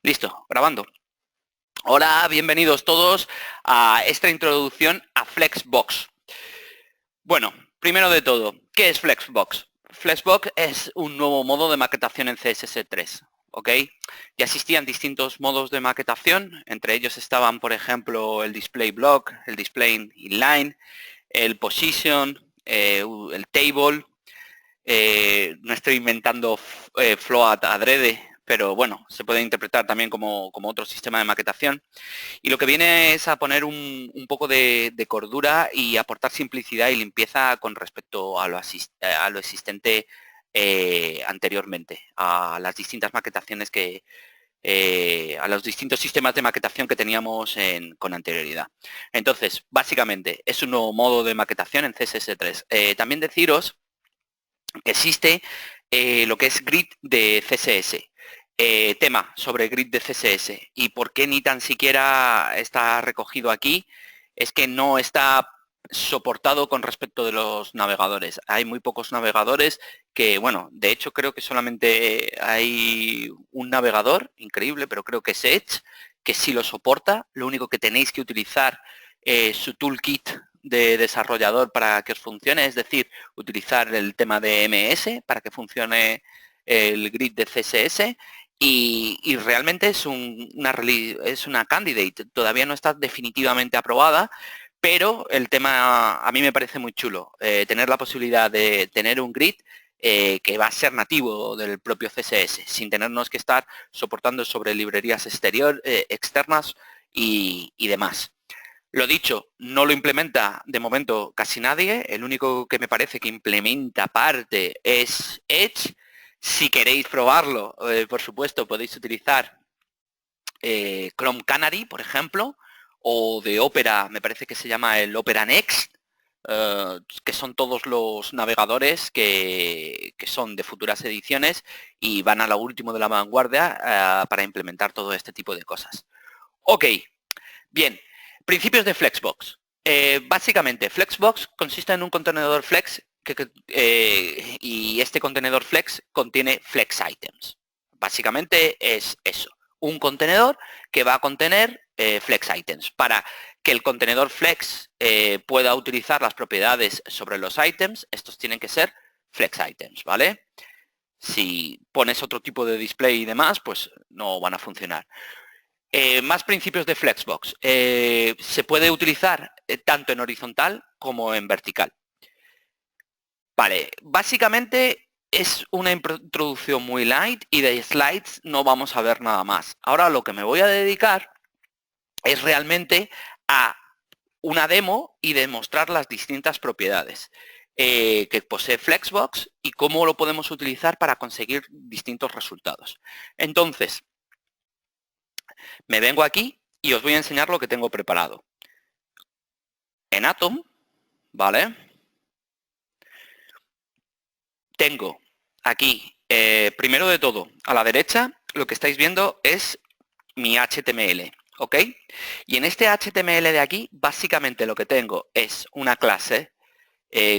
Listo, grabando. Hola, bienvenidos todos a esta introducción a Flexbox. Bueno, primero de todo, ¿qué es Flexbox? Flexbox es un nuevo modo de maquetación en CSS3, ¿ok? Ya existían distintos modos de maquetación, entre ellos estaban, por ejemplo, el display block, el display inline, el position, el table. No estoy inventando float adrede, pero bueno, se puede interpretar también como otro sistema de maquetación. Y lo que viene es a poner un poco de cordura y aportar simplicidad y limpieza con respecto a lo existente anteriormente, a las distintas maquetaciones a los distintos sistemas de maquetación que teníamos con anterioridad. Entonces, básicamente, es un nuevo modo de maquetación en CSS3. También deciros que existe lo que es grid de CSS. Tema sobre grid de CSS y por qué ni tan siquiera está recogido aquí es que no está soportado con respecto de los navegadores. Hay muy pocos navegadores que, bueno, de hecho creo que solamente hay un navegador, increíble, pero creo que es Edge, que sí lo soporta. Lo único que tenéis que utilizar su toolkit de desarrollador para que os funcione, es decir, utilizar el tema de MS para que funcione el grid de CSS y realmente es una candidate, todavía no está definitivamente aprobada, pero el tema a mí me parece muy chulo, tener la posibilidad de tener un grid que va a ser nativo del propio CSS, sin tenernos que estar soportando sobre librerías externas y demás. Lo dicho, no lo implementa de momento casi nadie. El único que me parece que implementa parte es Edge. Si queréis probarlo, por supuesto, podéis utilizar Chrome Canary, por ejemplo, o de Opera, me parece que se llama el Opera Next, que son todos los navegadores que son de futuras ediciones y van a lo último de la vanguardia para implementar todo este tipo de cosas. Ok, bien, principios de Flexbox. Básicamente, Flexbox consiste en un contenedor Flex y este contenedor Flex contiene Flex Items. Básicamente es eso, un contenedor que va a contener Flex Items. Para que el contenedor Flex pueda utilizar las propiedades sobre los items, estos tienen que ser Flex Items, ¿vale? Si pones otro tipo de display y demás, pues no van a funcionar. Más principios de Flexbox. Se puede utilizar tanto en horizontal como en vertical. Vale, básicamente es una introducción muy light y de slides no vamos a ver nada más. Ahora lo que me voy a dedicar es realmente a una demo y demostrar las distintas propiedades que posee Flexbox y cómo lo podemos utilizar para conseguir distintos resultados. Entonces, me vengo aquí y os voy a enseñar lo que tengo preparado. En Atom, ¿vale? Tengo aquí, primero de todo, a la derecha, lo que estáis viendo es mi HTML, ¿ok? Y en este HTML de aquí, básicamente lo que tengo es una clase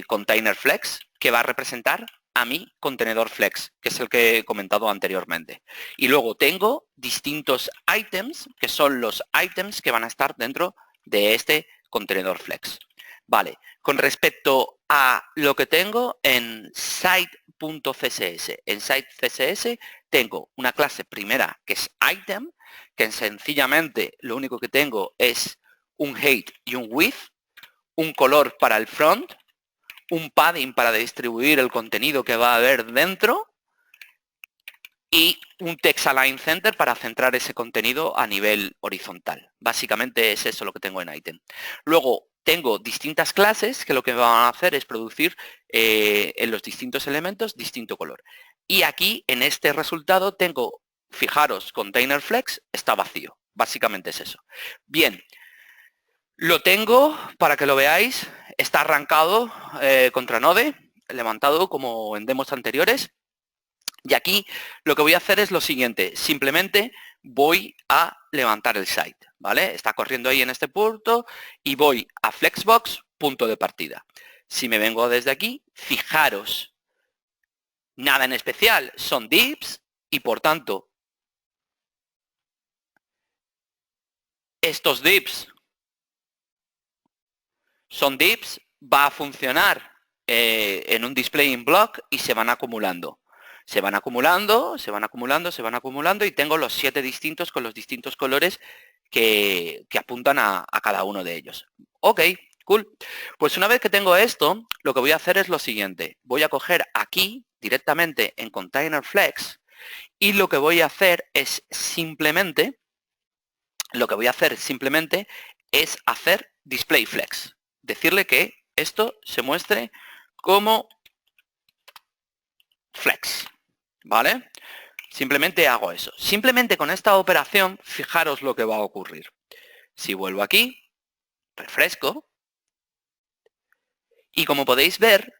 container flex que va a representar a mi contenedor flex, que es el que he comentado anteriormente. Y luego tengo distintos items, que son los items que van a estar dentro de este contenedor flex. Vale, con respecto a lo que tengo en site.css, en site.css tengo una clase primera que es item, que sencillamente lo único que tengo es un height y un width, un color para el front, un padding para distribuir el contenido que va a haber dentro y un text align center para centrar ese contenido a nivel horizontal. Básicamente es eso lo que tengo en item. Luego tengo distintas clases que lo que van a hacer es producir en los distintos elementos distinto color. Y aquí en este resultado tengo, fijaros, container flex está vacío. Básicamente es eso. Bien, lo tengo para que lo veáis. Está arrancado contra Node, levantado como en demos anteriores. Y aquí lo que voy a hacer es lo siguiente. Simplemente voy a levantar el site, ¿vale? Está corriendo ahí en este punto y voy a Flexbox, punto de partida. Si me vengo desde aquí, fijaros, nada en especial, son divs y por tanto estos divs son divs, va a funcionar en un display in block y se van acumulando. Se van acumulando, se van acumulando, se van acumulando y tengo los 7 distintos con los distintos colores que apuntan a cada uno de ellos. Ok, cool. Pues una vez que tengo esto, lo que voy a hacer es lo siguiente. Voy a coger aquí directamente en Container Flex y lo que voy a hacer es simplemente, hacer Display Flex. Decirle que esto se muestre como flex, ¿vale? Simplemente hago eso. Simplemente con esta operación, fijaros lo que va a ocurrir. Si vuelvo aquí, refresco, y como podéis ver,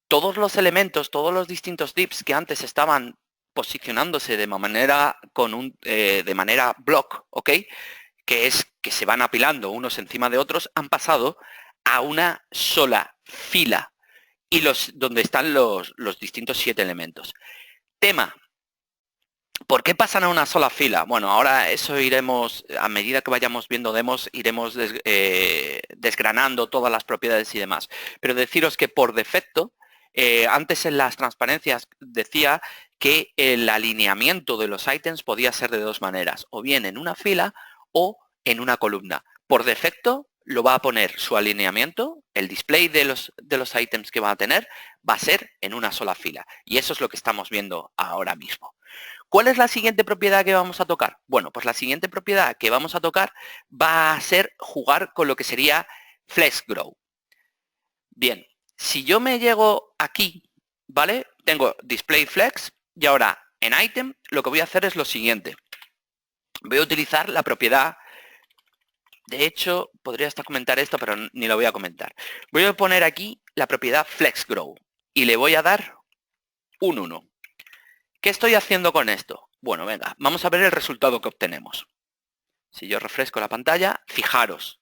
todos los elementos, todos los distintos divs que antes estaban posicionándose de manera block, ¿ok? Que es que se van apilando unos encima de otros, han pasado a una sola fila y donde están los distintos 7 elementos. Tema. ¿Por qué pasan a una sola fila? Bueno, ahora eso iremos, a medida que vayamos viendo demos, iremos desgranando todas las propiedades y demás. Pero deciros que por defecto, antes en las transparencias decía que el alineamiento de los ítems podía ser de 2 maneras, o bien en una fila o en una columna. Por defecto lo va a poner su alineamiento, el display de los ítems que va a tener, va a ser en una sola fila. Y eso es lo que estamos viendo ahora mismo. ¿Cuál es la siguiente propiedad que vamos a tocar? Bueno, pues la siguiente propiedad que vamos a tocar va a ser jugar con lo que sería Flex Grow. Bien, si yo me llego aquí, ¿vale? Tengo Display Flex y ahora en Item lo que voy a hacer es lo siguiente. Voy a utilizar la propiedad, de hecho, podría hasta comentar esto, pero ni lo voy a comentar. Voy a poner aquí la propiedad Flex Grow y le voy a dar un 1. ¿Qué estoy haciendo con esto? Bueno, venga, vamos a ver el resultado que obtenemos. Si yo refresco la pantalla, fijaros,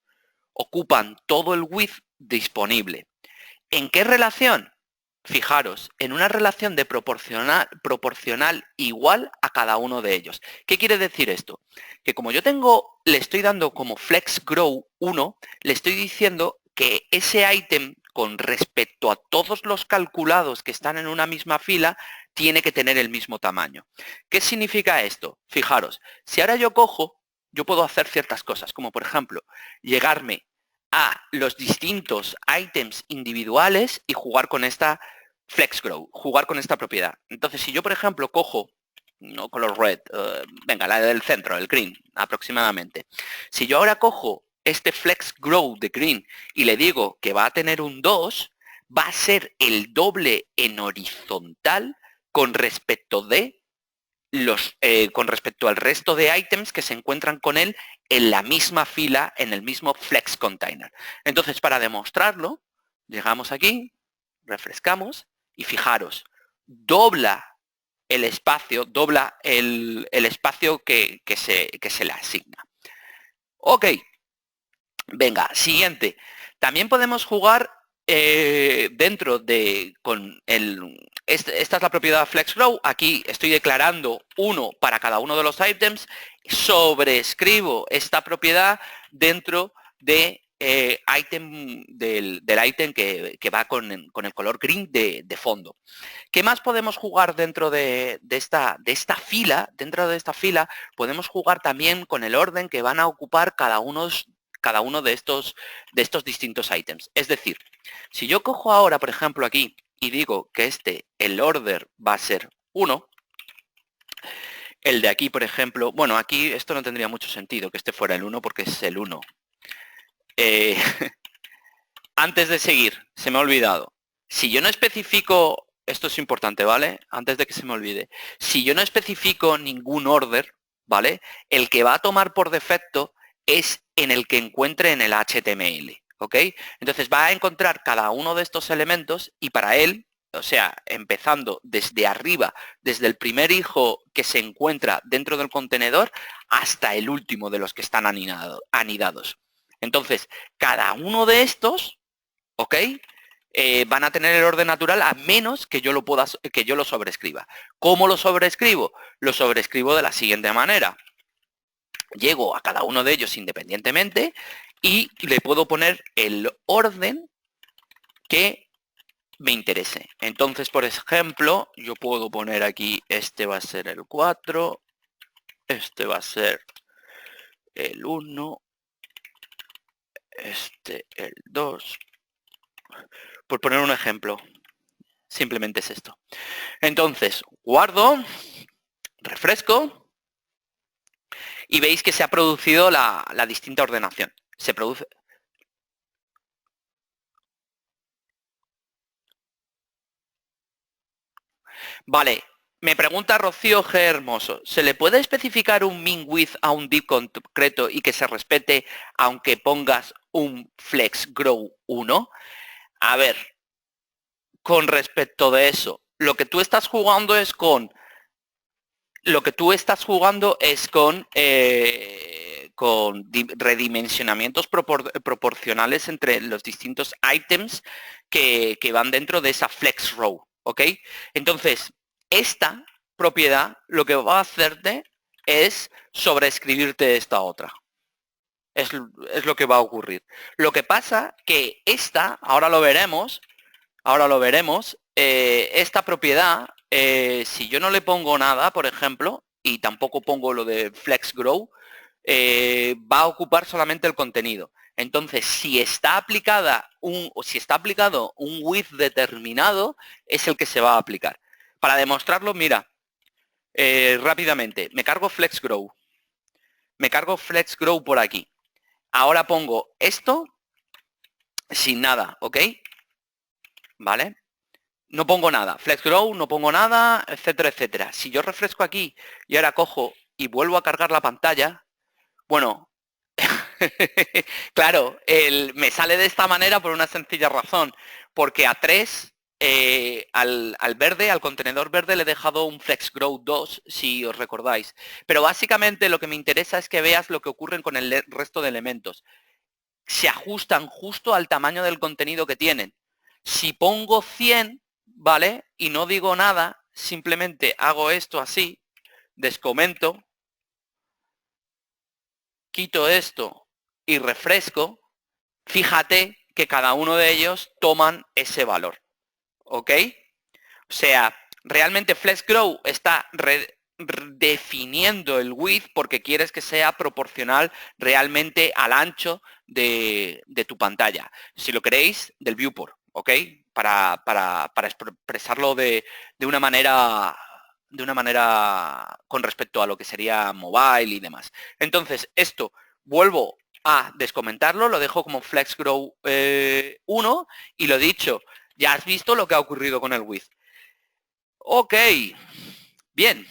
ocupan todo el width disponible. ¿En qué relación? Fijaros, en una relación de proporcional igual a cada uno de ellos. ¿Qué quiere decir esto? Que como yo le estoy dando como Flex Grow 1, le estoy diciendo que ese ítem con respecto a todos los calculados que están en una misma fila tiene que tener el mismo tamaño. ¿Qué significa esto? Fijaros, si ahora yo cojo, yo puedo hacer ciertas cosas, como por ejemplo, llegarme a los distintos ítems individuales y jugar con esta Flex Grow, jugar con esta propiedad. Entonces, si yo, por ejemplo, cojo, no color red, venga, la del centro, el green, aproximadamente. Si yo ahora cojo este Flex Grow de green y le digo que va a tener un 2, va a ser el doble en horizontal con respecto al resto de ítems que se encuentran con él en la misma fila, en el mismo Flex Container. Entonces, para demostrarlo, llegamos aquí, refrescamos y fijaros, dobla el espacio, el espacio que se le asigna. Ok, venga, siguiente. También podemos jugar dentro de, esta es la propiedad Flex Grow, aquí estoy declarando 1 para cada uno de los ítems, sobreescribo esta propiedad dentro de del ítem que va con el color green de fondo. ¿Qué más podemos jugar dentro de esta fila? Dentro de esta fila podemos jugar también con el orden que van a ocupar cada uno de estos distintos ítems. Es decir, si yo cojo ahora, por ejemplo, aquí y digo que el order va a ser 1, el de aquí, por ejemplo, bueno, aquí esto no tendría mucho sentido que este fuera el 1 porque es el 1. Antes de seguir, se me ha olvidado. Si yo no especifico, esto es importante, ¿vale? Antes de que se me olvide. Si yo no especifico ningún order, ¿vale? El que va a tomar por defecto es en el que encuentre en el HTML, ¿ok? Entonces va a encontrar cada uno de estos elementos y para él, o sea, empezando desde arriba, desde el primer hijo que se encuentra dentro del contenedor hasta el último de los que están anidados. Entonces, cada uno de estos, ¿ok? Van a tener el orden natural a menos que yo lo sobrescriba. ¿Cómo lo sobrescribo? Lo sobrescribo de la siguiente manera. llego a cada uno de ellos independientemente y le puedo poner el orden que me interese. Entonces, por ejemplo, yo puedo poner aquí, este va a ser el 4, este va a ser el 1, este el 2, por poner un ejemplo. Simplemente es esto. Entonces, guardo, refresco y veis que se ha producido la distinta ordenación. Se produce... Vale, me pregunta Rocío G. Hermoso, ¿se le puede especificar un min width a un div concreto y que se respete aunque pongas un flex grow 1? A ver, con respecto de eso, lo que tú estás jugando es con redimensionamientos proporcionales entre los distintos ítems que van dentro de esa flex row, ¿ok? Entonces, esta propiedad lo que va a hacerte es sobreescribirte esta otra. Es lo que va a ocurrir. Lo que pasa que esta, ahora lo veremos, esta propiedad, si yo no le pongo nada, por ejemplo, y tampoco pongo lo de flex grow, va a ocupar solamente el contenido. Entonces, si está aplicado un width determinado, es el que se va a aplicar. Para demostrarlo, mira, rápidamente, me cargo flex grow. Me cargo flex grow por aquí. Ahora pongo esto sin nada, ¿ok? ¿Vale? No pongo nada, flex grow, no pongo nada, etcétera, etcétera. Si yo refresco aquí y ahora cojo y vuelvo a cargar la pantalla, bueno, claro, me sale de esta manera por una sencilla razón, porque a 3, al verde, al contenedor verde, le he dejado un flex grow 2, si os recordáis. Pero básicamente lo que me interesa es que veas lo que ocurre con el resto de elementos. Se ajustan justo al tamaño del contenido que tienen. Si pongo 100, ¿vale? Y no digo nada, simplemente hago esto así, descomento, quito esto y refresco, fíjate que cada uno de ellos toman ese valor, ¿ok? O sea, realmente FlexGrow está definiendo el width porque quieres que sea proporcional realmente al ancho de tu pantalla. Si lo queréis, del viewport, ¿ok? Para expresarlo de una manera con respecto a lo que sería mobile y demás. Entonces, esto vuelvo a descomentarlo, lo dejo como FlexGrow 1 y lo dicho, ya has visto lo que ha ocurrido con el width. Ok, bien.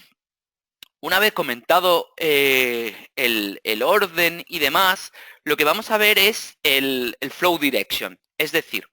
Una vez comentado el orden y demás, lo que vamos a ver es el flow direction. Es decir,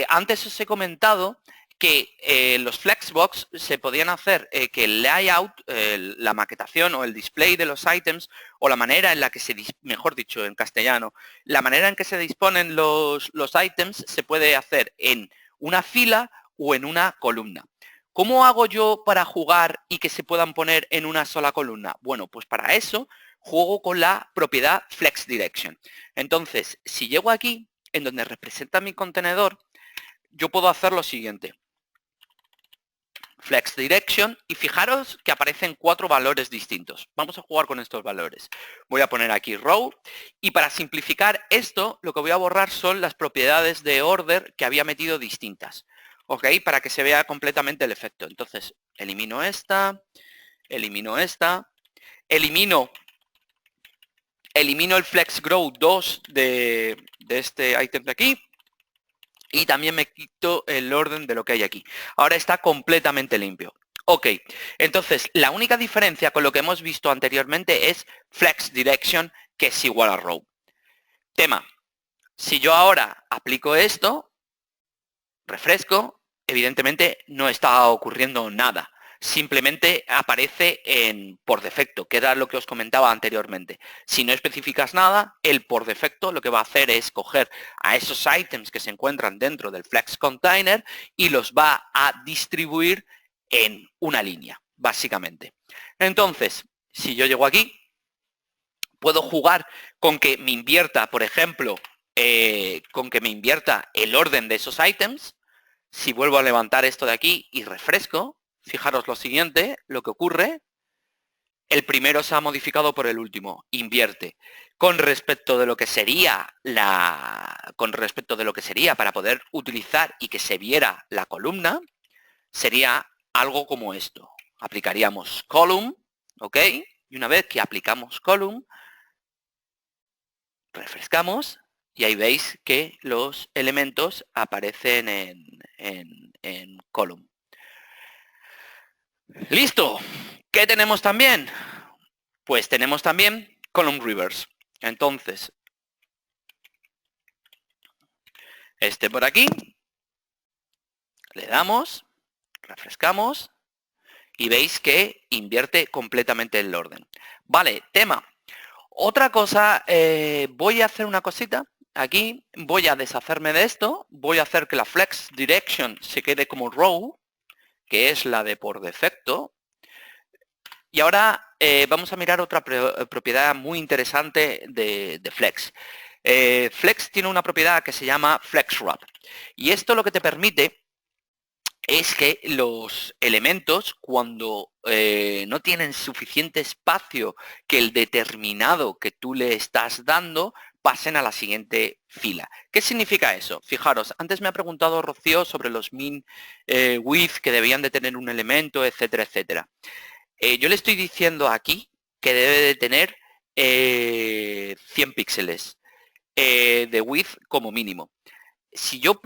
antes os he comentado que los flexbox se podían hacer que el layout, la maquetación o el display de los ítems o la manera en la que mejor dicho en castellano, la manera en que se disponen los ítems se puede hacer en una fila o en una columna. ¿Cómo hago yo para jugar y que se puedan poner en una sola columna? Bueno, pues para eso juego con la propiedad Flex Direction. Entonces, si llego aquí, en donde representa mi contenedor, yo puedo hacer lo siguiente. Flex Direction y fijaros que aparecen 4 valores distintos. Vamos a jugar con estos valores. Voy a poner aquí row y para simplificar esto, lo que voy a borrar son las propiedades de order que había metido distintas. ¿Ok? Para que se vea completamente el efecto. Entonces, elimino esta, elimino esta, elimino el flex grow 2 de este ítem de aquí y también me quito el orden de lo que hay aquí. Ahora está completamente limpio. Ok, entonces la única diferencia con lo que hemos visto anteriormente es flex direction, que es igual a row. Tema, si yo ahora aplico esto, refresco, evidentemente no está ocurriendo nada. Simplemente aparece por defecto, que era lo que os comentaba anteriormente. Si no especificas nada, él por defecto lo que va a hacer es coger a esos ítems que se encuentran dentro del Flex Container y los va a distribuir en una línea, básicamente. Entonces, si yo llego aquí, Puedo jugar con que me invierta, por ejemplo, con que me invierta el orden de esos ítems. Si vuelvo a levantar esto de aquí y refresco, fijaros lo siguiente, lo que ocurre, el primero se ha modificado por el último, invierte. Con respecto de lo que sería para poder utilizar y que se viera la columna, sería algo como esto. Aplicaríamos column, ¿ok? Y una vez que aplicamos column, refrescamos y ahí veis que los elementos aparecen en column. ¡Listo! ¿Qué tenemos también? Pues tenemos también column reverse. Entonces, este por aquí, le damos, refrescamos y veis que invierte completamente el orden. Vale, tema. Otra cosa, voy a hacer una cosita. Aquí voy a deshacerme de esto. Voy a hacer que la flex direction se quede como row, que es la de por defecto. Y ahora vamos a mirar otra propiedad muy interesante de Flex. Flex tiene una propiedad que se llama Flex Wrap. Y esto lo que te permite es que los elementos, cuando no tienen suficiente espacio que el determinado que tú le estás dando, pasen a la siguiente fila. ¿Qué significa eso? Fijaros, antes me ha preguntado Rocío sobre los min width que debían de tener un elemento, etcétera, etcétera. Yo le estoy diciendo aquí que debe de tener 100 píxeles de width como mínimo. Si yo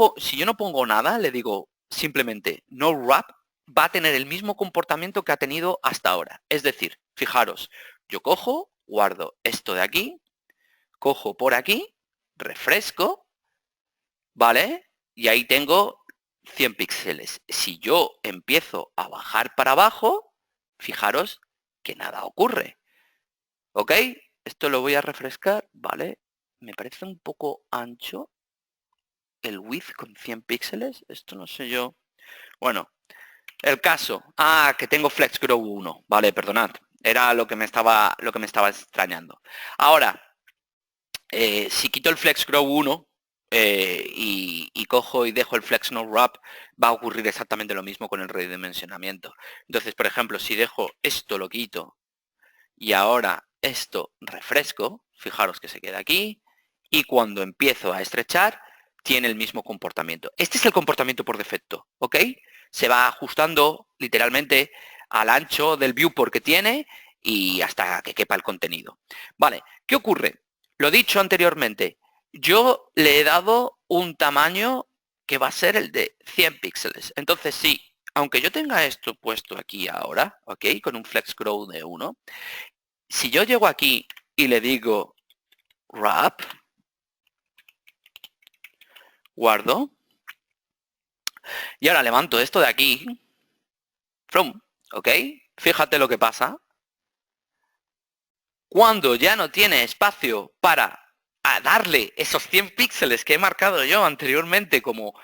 no pongo nada, le digo simplemente no wrap, va a tener el mismo comportamiento que ha tenido hasta ahora. Es decir, fijaros, yo cojo, guardo esto de aquí, cojo por aquí, refresco, ¿vale? Y ahí tengo 100 píxeles. Si yo empiezo a bajar para abajo, fijaros que nada ocurre. ¿Ok? Esto lo voy a refrescar, ¿vale? Me parece un poco ancho el width con 100 píxeles. Esto no sé yo. Bueno, el caso. Ah, que tengo Flex Grow 1. Vale, perdonad. Era lo que me estaba extrañando. Ahora, si quito el Flex Grow 1 y cojo y dejo el Flex No Wrap, va a ocurrir exactamente lo mismo con el redimensionamiento. Entonces, por ejemplo, si dejo esto, lo quito, y ahora esto refresco, fijaros que se queda aquí, y cuando empiezo a estrechar, tiene el mismo comportamiento. Este es el comportamiento por defecto, ¿ok? Se va ajustando literalmente al ancho del viewport que tiene y hasta que quepa el contenido. Vale, ¿qué ocurre? Lo dicho anteriormente, yo le he dado un tamaño que va a ser el de 100 píxeles. Entonces, sí, aunque yo tenga esto puesto aquí ahora, ¿ok? Con un flex grow de 1, si yo llego aquí y le digo wrap, guardo, y ahora levanto esto de aquí, from, ¿ok? Fíjate lo que pasa. Cuando ya no tiene espacio para darle esos 100 píxeles que he marcado yo anteriormente como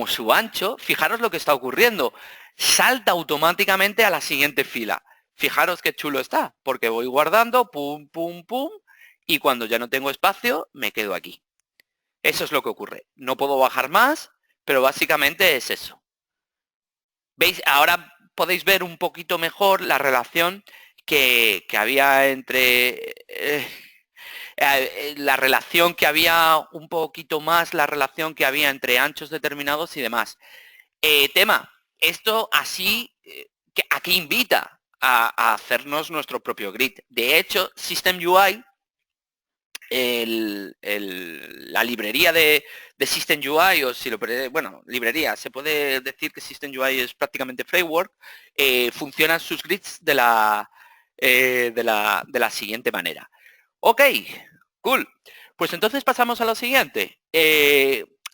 su ancho, fijaros lo que está ocurriendo. Salta automáticamente a la siguiente fila. Fijaros qué chulo está, porque voy guardando, pum, pum, pum, y cuando ya no tengo espacio, me quedo aquí. Eso es lo que ocurre. No puedo bajar más, pero básicamente es eso. ¿Veis? Ahora podéis ver un poquito mejor la relación que había entre... la relación que había un poquito más, la relación que había entre anchos determinados y demás. Tema, esto así, ¿a qué invita? A hacernos nuestro propio grid. De hecho, System UI, la librería de System UI, o si lo bueno, librería, se puede decir que System UI es prácticamente framework, funcionan sus grids de la siguiente manera. Ok, cool. Pues entonces pasamos a lo siguiente.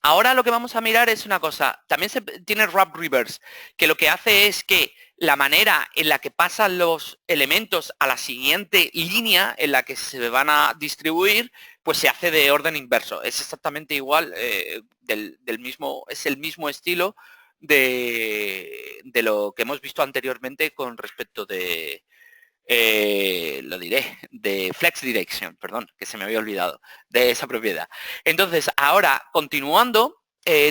Ahora lo que vamos a mirar es una cosa. También tiene Wrap Reverse, que lo que hace es que la manera en la que pasan los elementos a la siguiente línea en la que se van a distribuir, pues se hace de orden inverso. Es exactamente igual, es el mismo estilo de lo que hemos visto anteriormente con respecto de lo diré, de Flex Direction, perdón, que se me había olvidado, de esa propiedad. Entonces, ahora, continuando,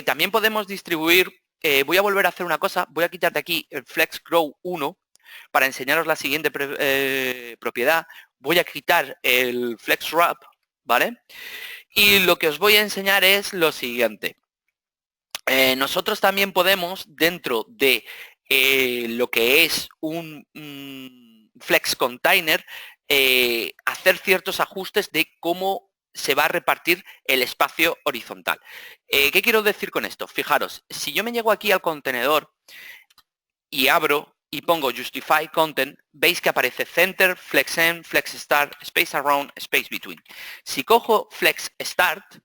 también podemos distribuir, voy a volver a hacer una cosa, voy a quitar de aquí el Flex Grow 1 para enseñaros la siguiente propiedad. Voy a quitar el Flex Wrap, ¿vale? Y lo que os voy a enseñar es lo siguiente. Nosotros también podemos, dentro de lo que es un Flex Container, hacer ciertos ajustes de cómo se va a repartir el espacio horizontal. ¿Qué quiero decir con esto? Fijaros, si yo me llego aquí al contenedor y abro y pongo Justify Content, veis que aparece Center, Flex End, Flex Start, Space Around, Space Between. Si cojo Flex Start,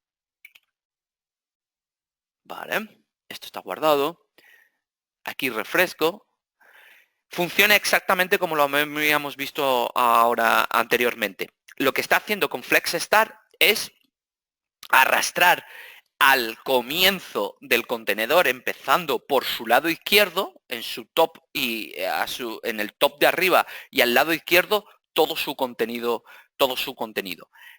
vale, esto está guardado, aquí refresco, funciona exactamente como lo habíamos visto ahora anteriormente. Lo que está haciendo con Flex Start es arrastrar al comienzo del contenedor, empezando por su lado izquierdo, en su top y en el top de arriba y al lado izquierdo, todo su contenido.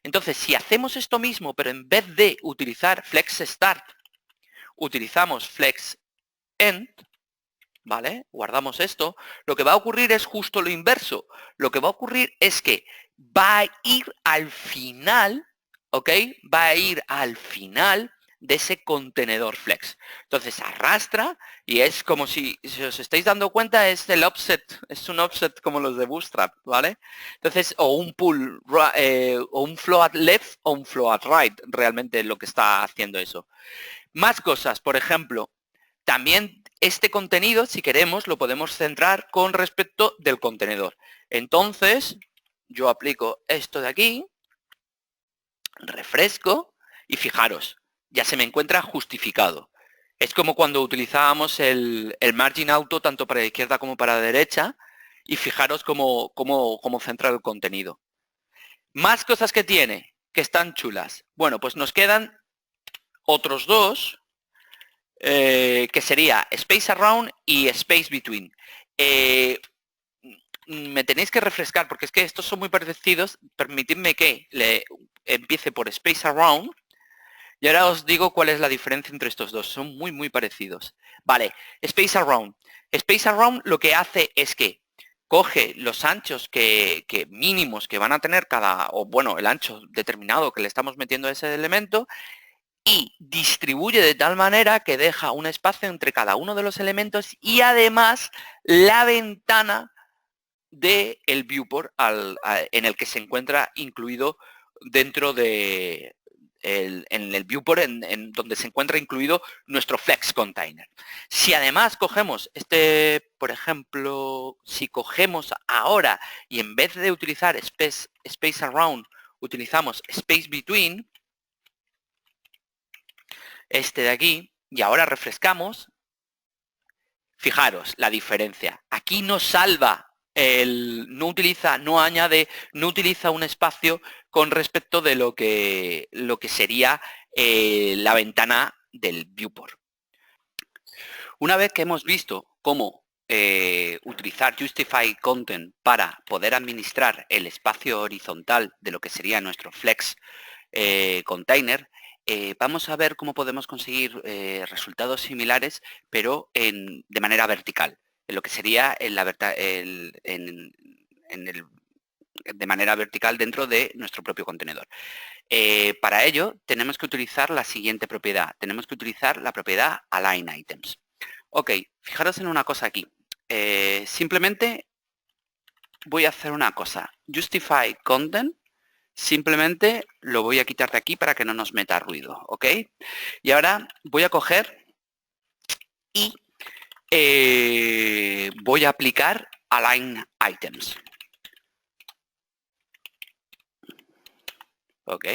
Entonces, si hacemos esto mismo, pero en vez de utilizar Flex Start, utilizamos Flex End, ¿vale? Guardamos esto. Lo que va a ocurrir es justo lo inverso. Lo que va a ocurrir es que va a ir al final, ¿ok? Va a ir al final de ese contenedor Flex. Entonces arrastra y es como si os estáis dando cuenta, es el offset, es un offset como los de Bootstrap, ¿vale? Entonces, o un pull, o un float left o un float right, realmente lo que está haciendo eso. Más cosas, por ejemplo, también este contenido, si queremos, lo podemos centrar con respecto del contenedor. Entonces, yo aplico esto de aquí, refresco y fijaros, ya se me encuentra justificado. Es como cuando utilizábamos el margin auto tanto para la izquierda como para la derecha y fijaros cómo centra el contenido. Más cosas que tiene, que están chulas. Bueno, pues nos quedan otros dos, que sería Space Around y Space Between. Me tenéis que refrescar porque es que estos son muy parecidos. Permitidme que le empiece por Space Around y ahora os digo cuál es la diferencia entre estos dos. Son muy parecidos. Vale, Space Around. Space Around lo que hace es que coge los anchos que mínimos que van a tener o bueno, el ancho determinado que le estamos metiendo a ese elemento y distribuye de tal manera que deja un espacio entre cada uno de los elementos y además la ventana del viewport en el que se encuentra incluido dentro de en el viewport en donde se encuentra incluido nuestro Flex Container. Si además cogemos por ejemplo, si cogemos ahora y en vez de utilizar Space Around, utilizamos Space Between, este de aquí, y ahora refrescamos, fijaros la diferencia. Aquí no salva, no añade, no utiliza un espacio con respecto de lo que sería la ventana del viewport. Una vez que hemos visto cómo utilizar Justify Content para poder administrar el espacio horizontal de lo que sería nuestro Flex Container, vamos a ver cómo podemos conseguir resultados similares, pero de manera vertical, en lo que sería de manera vertical dentro de nuestro propio contenedor. Para ello tenemos que utilizar la siguiente propiedad. Tenemos que utilizar la propiedad Align Items. Ok, fijaros en una cosa aquí. Simplemente voy a hacer una cosa. Justify Content. Simplemente lo voy a quitar de aquí para que no nos meta ruido, ¿ok? Y ahora voy a coger y voy a aplicar Align Items. ¿Ok?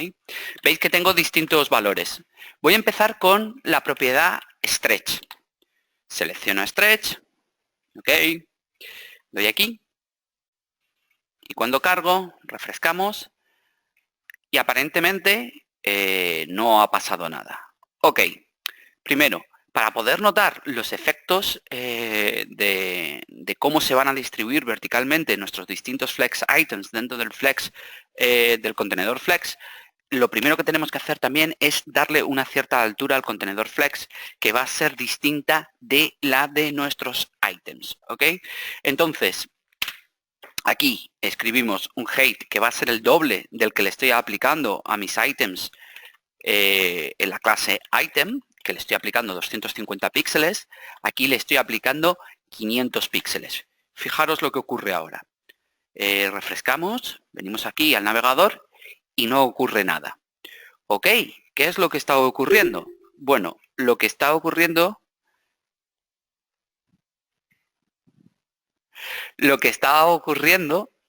Veis que tengo distintos valores. Voy a empezar con la propiedad Stretch. Selecciono Stretch, ¿ok? Doy aquí. Y cuando cargo, refrescamos. Y aparentemente no ha pasado nada. Ok, primero, para poder notar los efectos de cómo se van a distribuir verticalmente nuestros distintos flex items dentro del flex, del contenedor flex, lo primero que tenemos que hacer también es darle una cierta altura al contenedor flex que va a ser distinta de la de nuestros items, ¿ok? Entonces, aquí escribimos un height que va a ser el doble del que le estoy aplicando a mis items en la clase item, que le estoy aplicando 250 píxeles. Aquí le estoy aplicando 500 píxeles. Fijaros lo que ocurre ahora. Refrescamos, venimos aquí al navegador y no ocurre nada. ¿Ok? ¿Qué es lo que está ocurriendo? Bueno, lo que está ocurriendo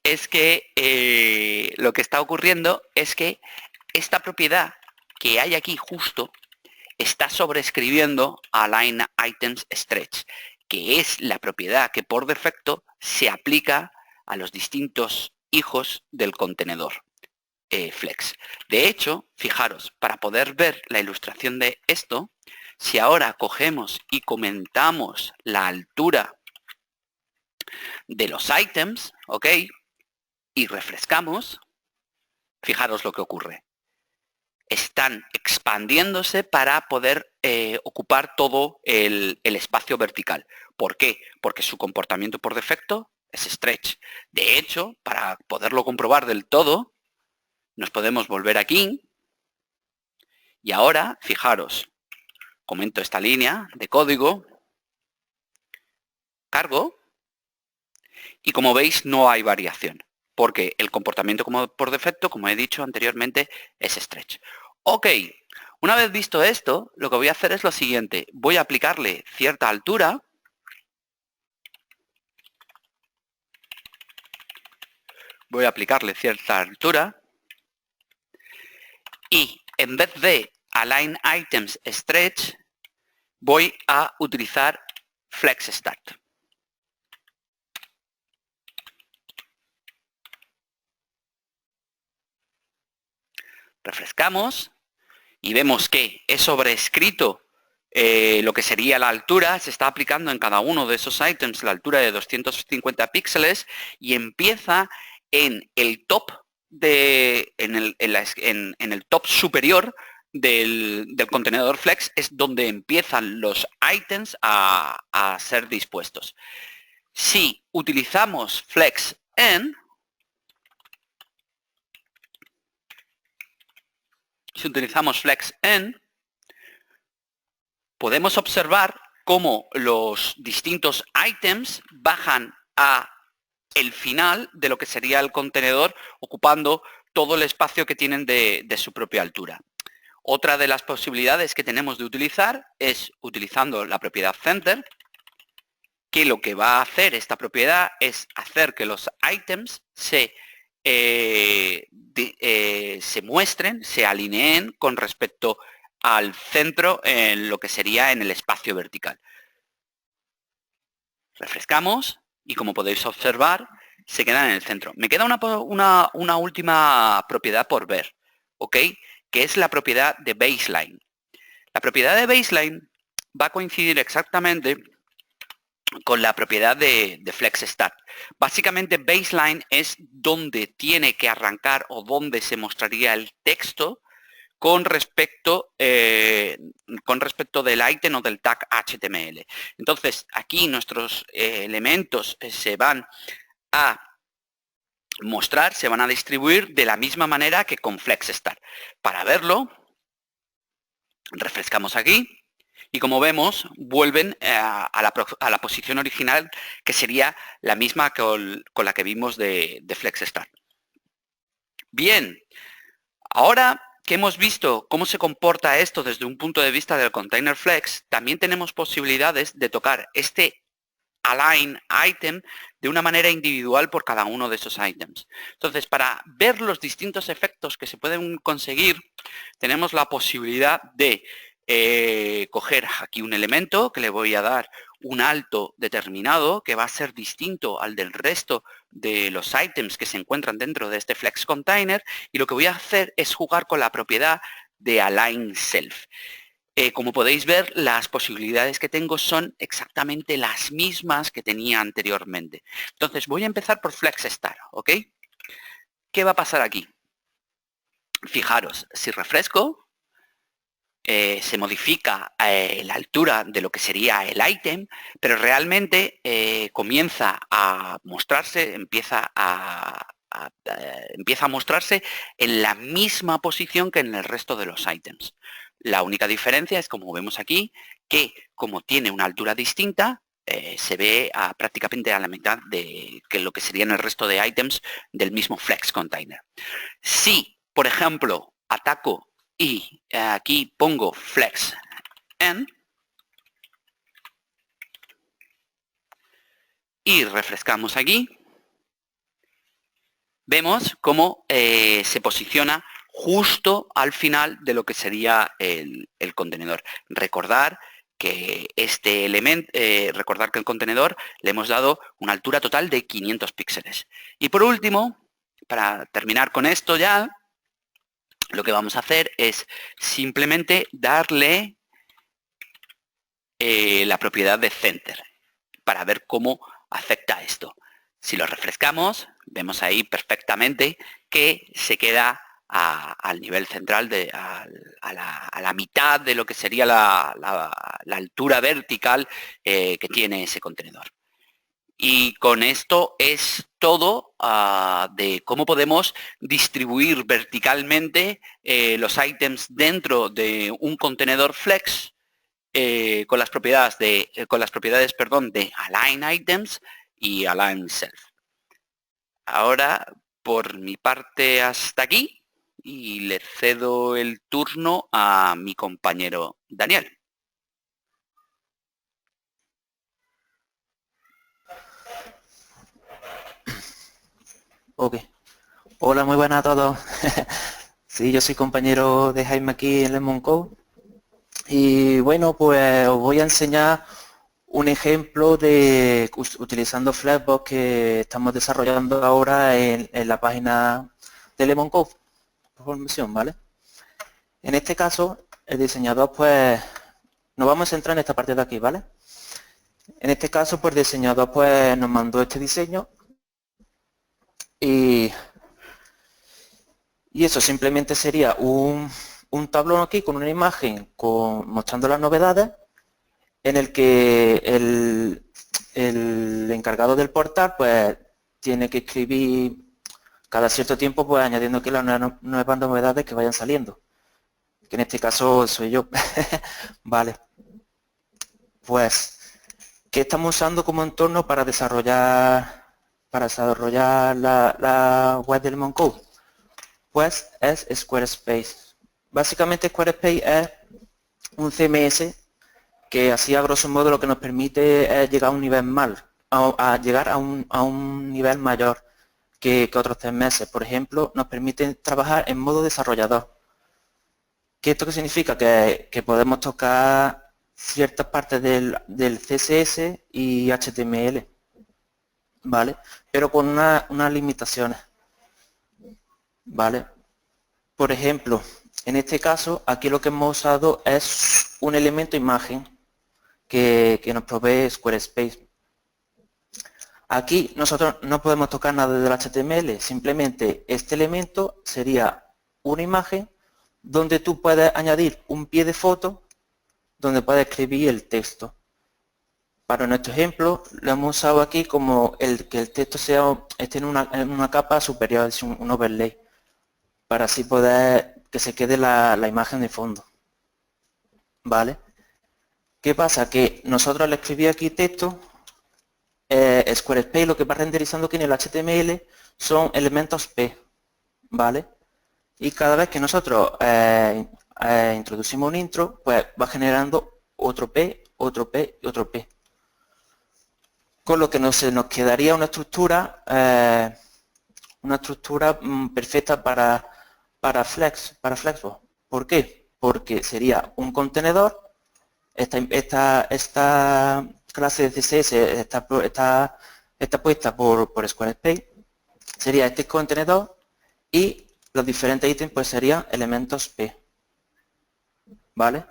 es que esta propiedad que hay aquí justo está sobreescribiendo a line items stretch, que es la propiedad que por defecto se aplica a los distintos hijos del contenedor flex. De hecho, fijaros, para poder ver la ilustración de esto, si ahora cogemos y comentamos la altura de los items, ¿ok? Y refrescamos, fijaros lo que ocurre. Están expandiéndose para poder ocupar todo el espacio vertical. ¿Por qué? Porque su comportamiento por defecto es stretch. De hecho, para poderlo comprobar del todo, nos podemos volver aquí y ahora, fijaros, comento esta línea de código, cargo, y como veis no hay variación, porque el comportamiento por defecto, como he dicho anteriormente, es stretch. Ok, una vez visto esto, lo que voy a hacer es lo siguiente. Voy a aplicarle cierta altura. Y en vez de align items stretch, voy a utilizar flex start. Refrescamos y vemos que he sobreescrito lo que sería la altura, se está aplicando en cada uno de esos items la altura de 250 píxeles y empieza en el top en el top superior del contenedor flex, es donde empiezan los items a ser dispuestos. Si utilizamos flex en, podemos observar cómo los distintos items bajan a el final de lo que sería el contenedor, ocupando todo el espacio que tienen de su propia altura. Otra de las posibilidades que tenemos de utilizar es utilizando la propiedad center, que lo que va a hacer esta propiedad es hacer que los items se muestren, se alineen con respecto al centro en lo que sería en el espacio vertical. Refrescamos y como podéis observar, se quedan en el centro. Me queda una última propiedad por ver, ¿ok? Que es la propiedad de baseline. La propiedad de baseline va a coincidir exactamente con la propiedad de flex start. Básicamente baseline es donde tiene que arrancar o donde se mostraría el texto con respecto del item o del tag HTML. Entonces, aquí nuestros elementos se van a mostrar, se van a distribuir de la misma manera que con flex start. Para verlo, refrescamos aquí y como vemos, vuelven a la posición original, que sería la misma con la que vimos de flex start. Bien, ahora que hemos visto cómo se comporta esto desde un punto de vista del container flex, también tenemos posibilidades de tocar este align item de una manera individual por cada uno de esos items. Entonces, para ver los distintos efectos que se pueden conseguir, tenemos la posibilidad de coger aquí un elemento que le voy a dar un alto determinado que va a ser distinto al del resto de los items que se encuentran dentro de este flex container, y lo que voy a hacer es jugar con la propiedad de align self. Como podéis ver, las posibilidades que tengo son exactamente las mismas que tenía anteriormente. Entonces, voy a empezar por FlexStar, ¿ok? ¿Qué va a pasar aquí? Fijaros, si refresco, se modifica la altura de lo que sería el ítem, pero realmente comienza a mostrarse, empieza a mostrarse en la misma posición que en el resto de los ítems. La única diferencia es, como vemos aquí, que como tiene una altura distinta, se ve prácticamente a la mitad de lo que serían el resto de ítems del mismo Flex Container. Si, por ejemplo, ataco y aquí pongo flex n y refrescamos aquí, vemos cómo se posiciona justo al final de lo que sería el contenedor. Recordar que este elemento, recordar que el contenedor le hemos dado una altura total de 500 píxeles. Y por último, para terminar con esto ya, lo que vamos a hacer es simplemente darle la propiedad de center para ver cómo afecta esto. Si lo refrescamos, vemos ahí perfectamente que se queda al nivel central, a la mitad de lo que sería la altura vertical que tiene ese contenedor. Y con esto es todo de cómo podemos distribuir verticalmente los ítems dentro de un contenedor Flex con las propiedades de align items y align self. Ahora, por mi parte, hasta aquí y le cedo el turno a mi compañero Daniel. Ok. Hola, muy buenas a todos. Sí, yo soy compañero de Jaime aquí en Lemon Code. Y bueno, pues os voy a enseñar un ejemplo de utilizando Flexbox que estamos desarrollando ahora en la página de Lemon Code por formación, ¿vale? En este caso, el diseñador, pues, nos vamos a centrar en esta parte de aquí, ¿vale? En este caso, pues, el diseñador, pues, nos mandó este diseño y eso simplemente sería un tablón aquí con una imagen mostrando las novedades en el que el encargado del portal pues tiene que escribir cada cierto tiempo pues añadiendo aquí las nuevas novedades que vayan saliendo, que en este caso soy yo. Vale, pues ¿qué estamos usando como entorno para desarrollar la web del Lemon Code? Pues es Squarespace. Básicamente Squarespace es un CMS que así a grosso modo lo que nos permite es llegar a un nivel llegar a un nivel mayor que otros CMS. Por ejemplo, nos permite trabajar en modo desarrollador. ¿Esto qué significa? Que podemos tocar ciertas partes del CSS y HTML, ¿vale? Pero con unas limitaciones, ¿vale? Por ejemplo, en este caso, aquí lo que hemos usado es un elemento imagen que nos provee Squarespace. Aquí nosotros no podemos tocar nada del HTML, simplemente este elemento sería una imagen donde tú puedes añadir un pie de foto donde puedes escribir el texto. Para nuestro ejemplo, lo hemos usado aquí como que el texto esté en una capa superior, es un overlay, para así poder que se quede la imagen de fondo. ¿Vale? ¿Qué pasa? Que nosotros al escribir aquí texto, Squarespace lo que va renderizando aquí en el HTML son elementos P, ¿vale? Y cada vez que nosotros introducimos un intro, pues va generando otro P, otro P y otro P. Con lo que nos quedaría una estructura perfecta para Flexbox. ¿Por qué? Porque sería un contenedor. Esta clase de CSS está puesta por Squarespace. Sería este contenedor y los diferentes ítems pues serían elementos P. ¿Vale?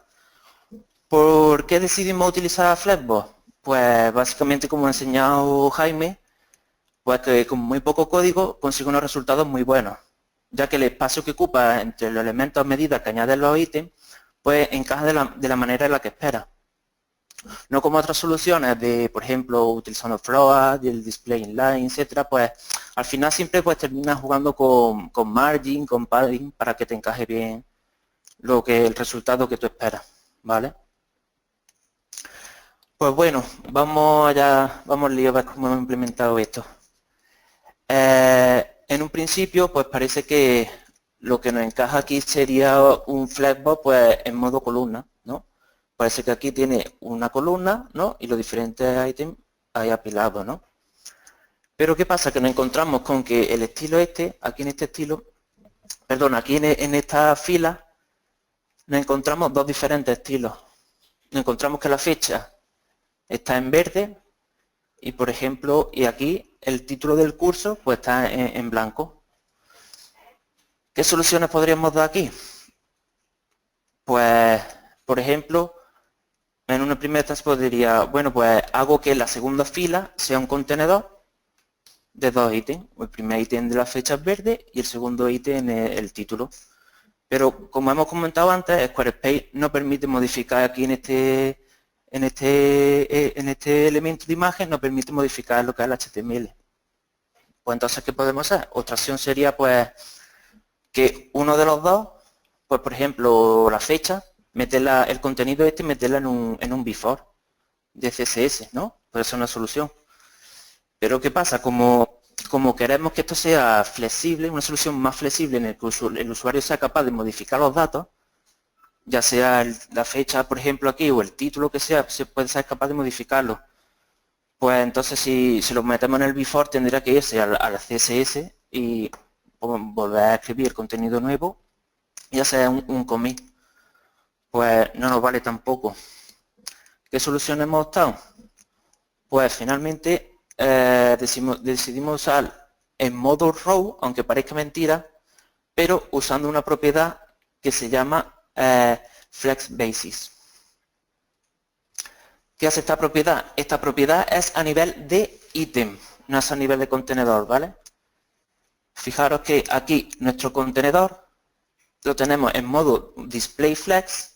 ¿Por qué decidimos utilizar Flexbox? Pues básicamente, como ha enseñado Jaime, pues que con muy poco código consigue unos resultados muy buenos, ya que el espacio que ocupa entre los elementos a medida que añaden los ítems, pues encaja de la manera en la que espera. No como otras soluciones de, por ejemplo, utilizando float, el display inline, etcétera, pues al final siempre pues terminas jugando con margin, con padding, para que te encaje bien el resultado que tú esperas, ¿vale? Pues bueno, vamos allá, vamos lío a ver cómo hemos implementado esto. En un principio, pues parece que lo que nos encaja aquí sería un flexbox pues en modo columna, ¿no? Parece que aquí tiene una columna, ¿no? Y los diferentes ítems ahí apilados, ¿no? Pero ¿qué pasa? Que nos encontramos con que el estilo este, aquí en este estilo, perdón, aquí en esta fila, nos encontramos dos diferentes estilos. Nos encontramos que la fecha está en verde y, por ejemplo, y aquí el título del curso pues está en blanco. ¿Qué soluciones podríamos dar aquí? Pues, por ejemplo, en una primera etapa podría, bueno, pues hago que la segunda fila sea un contenedor de dos ítems. El primer ítem de la fecha es verde y el segundo ítem es el título. Pero como hemos comentado antes, Squarespace no permite modificar aquí en este elemento de imagen, no permite modificar lo que es el HTML. Pues entonces, ¿qué podemos hacer? Otra opción sería pues que uno de los dos, pues por ejemplo la fecha, meterla, el contenido este, meterla en un before de CSS, ¿no? Puede ser una solución. Pero ¿qué pasa? Como queremos que esto sea flexible, una solución más flexible en el que el usuario sea capaz de modificar los datos, ya sea la fecha, por ejemplo, aquí, o el título que sea, se puede ser capaz de modificarlo. Pues entonces si lo metemos en el before tendría que irse al CSS y volver a escribir contenido nuevo, ya sea un commit. Pues no nos vale tampoco. ¿Qué solución hemos optado? Pues finalmente decidimos usar en modo row, aunque parezca mentira, pero usando una propiedad que se llama flex basis. ¿Qué hace esta propiedad? Esta propiedad es a nivel de ítem, no es a nivel de contenedor, ¿vale? Fijaros que aquí nuestro contenedor lo tenemos en modo display flex.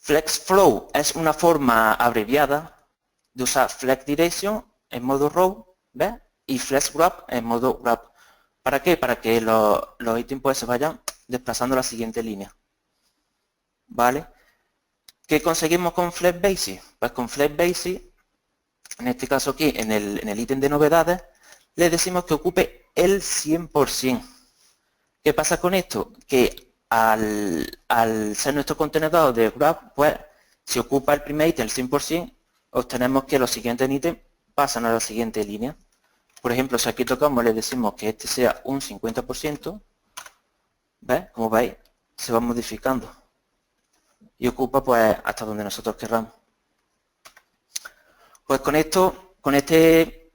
Flex flow es una forma abreviada de usar flex direction en modo row, ¿ves? Y flex wrap en modo wrap. ¿Para qué? Para que los ítems pues se vayan desplazando a la siguiente línea. ¿Vale? ¿Qué conseguimos con Flex Basic? Pues con Flex Basic, en este caso aquí, en el ítem de novedades, le decimos que ocupe el 100%. ¿Qué pasa con esto? Que al ser nuestro contenedor de Graph, pues si ocupa el primer ítem el 100%, obtenemos que los siguientes ítems pasan a la siguiente línea. Por ejemplo, si aquí tocamos, le decimos que este sea un 50%, ¿ves? Como veis, se va modificando y ocupa pues hasta donde nosotros querramos. Pues con esto, con este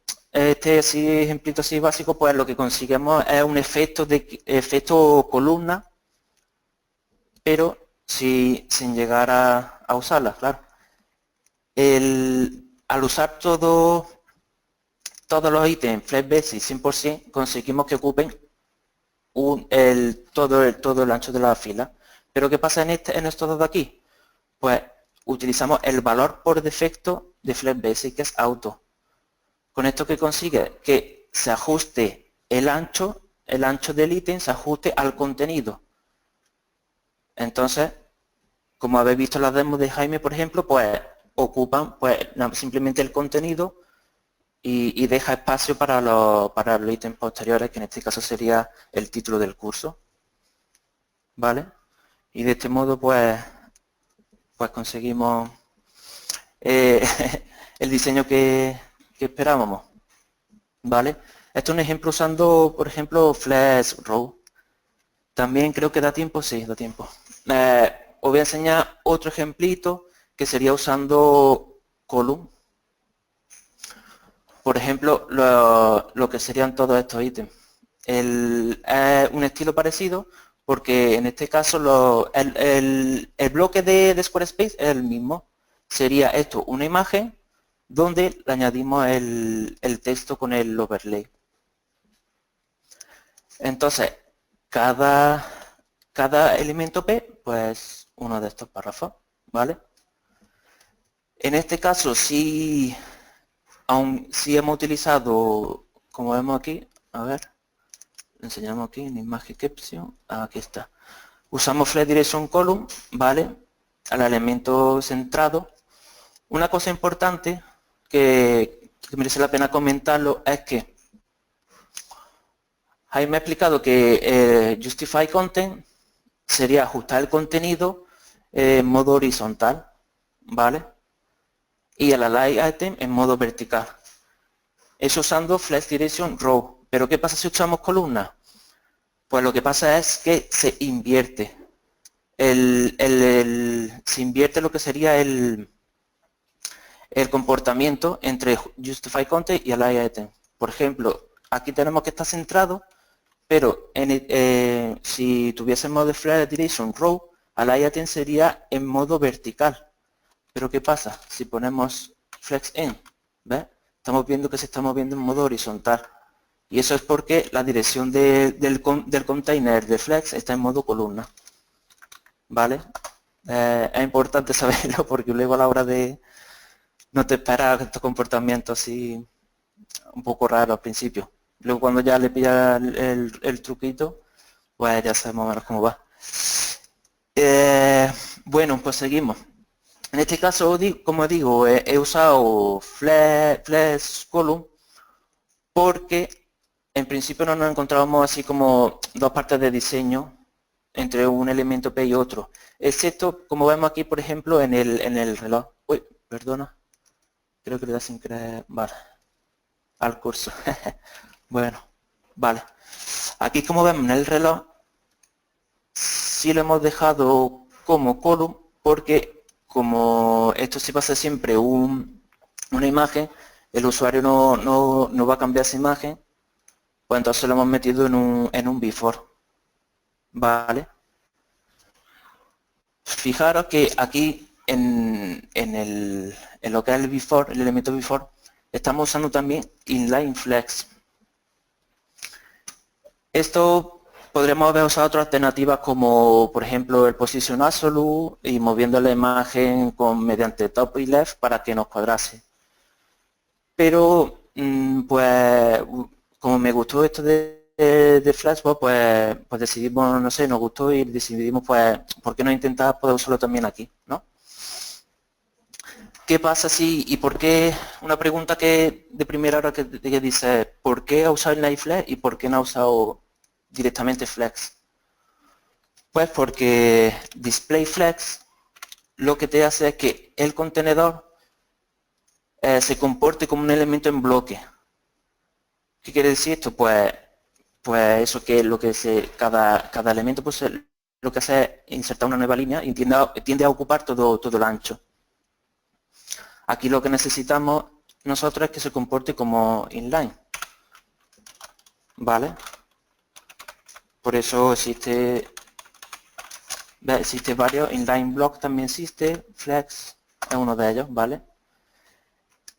así, ejemplito así básico, pues lo que conseguimos es un efecto columna, pero sin llegar a usarla, claro. Al usar todos los ítems Flex Basic 100%, conseguimos que ocupen todo el ancho de la fila. Pero ¿qué pasa en estos dos de aquí? Pues utilizamos el valor por defecto de Flex Basic, que es auto. Con esto que consigue que se ajuste el ancho del ítem se ajuste al contenido. Entonces, como habéis visto en las demos de Jaime, por ejemplo, pues ocupan pues simplemente el contenido y deja espacio para los ítems posteriores, que en este caso sería el título del curso. ¿Vale? Y de este modo pues conseguimos el diseño que esperábamos. ¿Vale? Esto es un ejemplo usando, por ejemplo, Flex Row. También creo que da tiempo, sí, da tiempo. Os voy a enseñar otro ejemplito que sería usando Column. Por ejemplo, lo que serían todos estos ítems. Un estilo parecido, porque en este caso el bloque de Squarespace es el mismo. Sería esto una imagen donde le añadimos el texto con el overlay. Entonces, cada elemento P, pues uno de estos párrafos, ¿vale? En este caso, si hemos utilizado, como vemos aquí, a ver, enseñamos aquí en imagen caption, aquí está. Usamos Flex Direction Column, ¿vale? Al elemento centrado. Una cosa importante que merece la pena comentarlo es que Jaime ha explicado que Justify Content sería ajustar el contenido en modo horizontal, ¿vale? Y el Align Item en modo vertical. Eso usando Flex Direction Row. Pero ¿qué pasa si usamos columna? Pues lo que pasa es que se invierte. Se invierte lo que sería el comportamiento entre Justify Content y Align Item. Por ejemplo, aquí tenemos que estar centrado, pero si tuviésemos de Flex Direction Row, Align Item sería en modo vertical. Pero ¿qué pasa? Si ponemos Flex In, ¿ves? Estamos viendo que se está moviendo en modo horizontal. Y eso es porque la dirección del container de Flex está en modo columna. ¿Vale? Es importante saberlo porque luego a la hora de... No te esperas estos comportamientos así un poco raros al principio. Luego cuando ya le pillas el truquito, pues ya sabemos menos cómo va. Bueno, pues seguimos. En este caso, como digo, he usado Flex Column porque en principio no nos encontrábamos así como dos partes de diseño entre un elemento P y otro, excepto como vemos aquí, por ejemplo, en el reloj. Uy, perdona, creo que le da sin querer, vale, al curso. Bueno, vale. Aquí como vemos en el reloj, sí lo hemos dejado como column porque como esto sí pasa siempre una imagen, el usuario no va a cambiar esa imagen, pues entonces lo hemos metido en un before. Vale. Fijaros que aquí en lo que es el before, el elemento before, estamos usando también inline flex. Esto podríamos haber usado otras alternativas como por ejemplo el position absolute y moviendo la imagen mediante top y left para que nos cuadrase. Pero pues como me gustó esto de Flashbox, pues decidimos, no sé, nos gustó y decidimos pues por qué no intentar poder usarlo también aquí, ¿no? ¿Qué pasa si, y por qué, una pregunta que de primera hora que dice, ¿por qué ha usado Inline Flex y por qué no ha usado directamente Flex? Pues porque Display Flex lo que te hace es que el contenedor se comporte como un elemento en bloque. ¿Qué quiere decir esto? Pues eso que cada elemento pues lo que hace es insertar una nueva línea y tiende a ocupar todo el ancho. Aquí lo que necesitamos nosotros es que se comporte como inline. ¿Vale? Por eso existe varios, inline block también existe, flex es uno de ellos, ¿vale?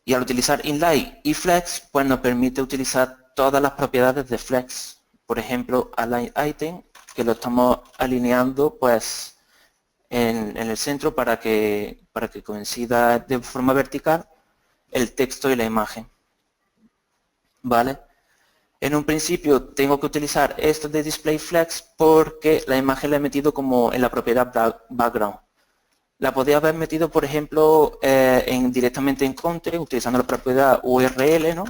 Y al utilizar inline y flex, pues nos permite utilizar todas las propiedades de flex. Por ejemplo, align item, que lo estamos alineando pues en el centro para que coincida de forma vertical el texto y la imagen. ¿Vale? En un principio tengo que utilizar esto de display flex porque la imagen la he metido como en la propiedad background. La podría haber metido, por ejemplo, directamente en content, utilizando la propiedad URL, ¿no?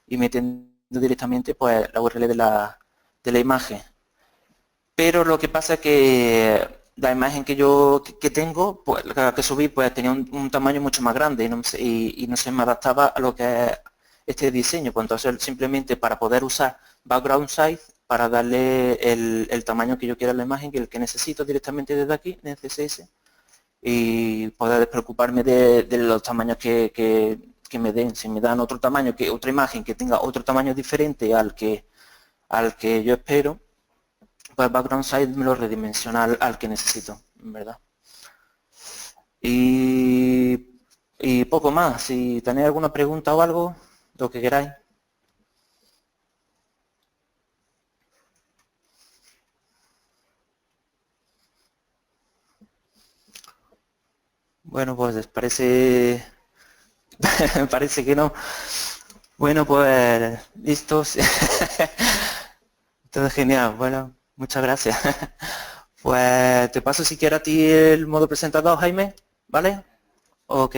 Y metiendo directamente pues la URL de la imagen. Pero lo que pasa es que la imagen que tengo, pues la que subí, pues tenía un tamaño mucho más grande y no se me adaptaba a lo que es este diseño. Pues entonces simplemente para poder usar background size, para darle el tamaño que yo quiera a la imagen, que el que necesito directamente desde aquí, en CSS, y poder despreocuparme de los tamaños que me den. Si me dan otro tamaño, otra imagen que tenga otro tamaño diferente al que yo espero, pues background size me lo redimensiona al que necesito, en verdad. Y poco más. Si tenéis alguna pregunta o algo, lo que queráis. Bueno, pues parece parece que no. Bueno, pues listos. Todo genial. Bueno, muchas gracias. Pues te paso si quieres a ti el modo presentador, Jaime, ¿vale? Ok.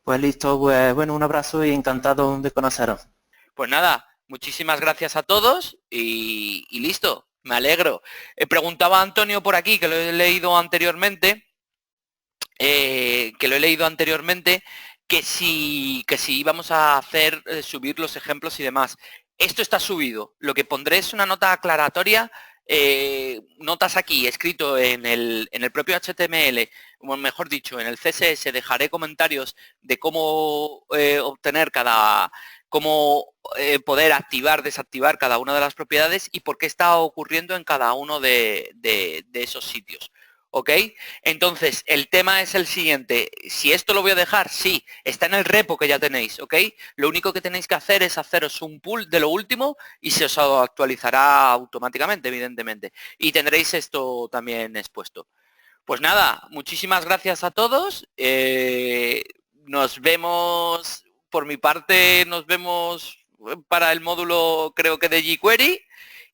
Pues listo, pues bueno, un abrazo y encantado de conoceros. Pues nada, muchísimas gracias a todos y listo, me alegro. Preguntaba a Antonio por aquí, que lo he leído anteriormente, que si íbamos a hacer subir los ejemplos y demás. Esto está subido. Lo que pondré es una nota aclaratoria, notas aquí, escrito en el propio HTML, o mejor dicho, en el CSS, dejaré comentarios de cómo obtener cómo poder activar, desactivar cada una de las propiedades y por qué está ocurriendo en cada uno de esos sitios. ¿Ok? Entonces, el tema es el siguiente. Si esto lo voy a dejar, sí, está en el repo que ya tenéis, ¿ok? Lo único que tenéis que hacer es haceros un pull de lo último y se os actualizará automáticamente, evidentemente. Y tendréis esto también expuesto. Pues nada, muchísimas gracias a todos. Nos vemos, por mi parte, nos vemos para el módulo, creo que de jQuery.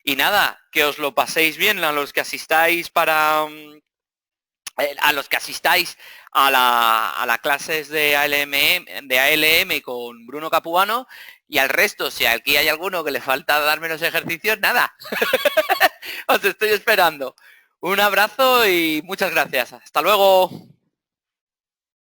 Y nada, que os lo paséis bien a los que asistáis a los que asistáis a las clases de ALM con Bruno Capuano, y al resto, si aquí hay alguno que le falta darme los ejercicios, nada. Os estoy esperando. Un abrazo y muchas gracias. Hasta luego.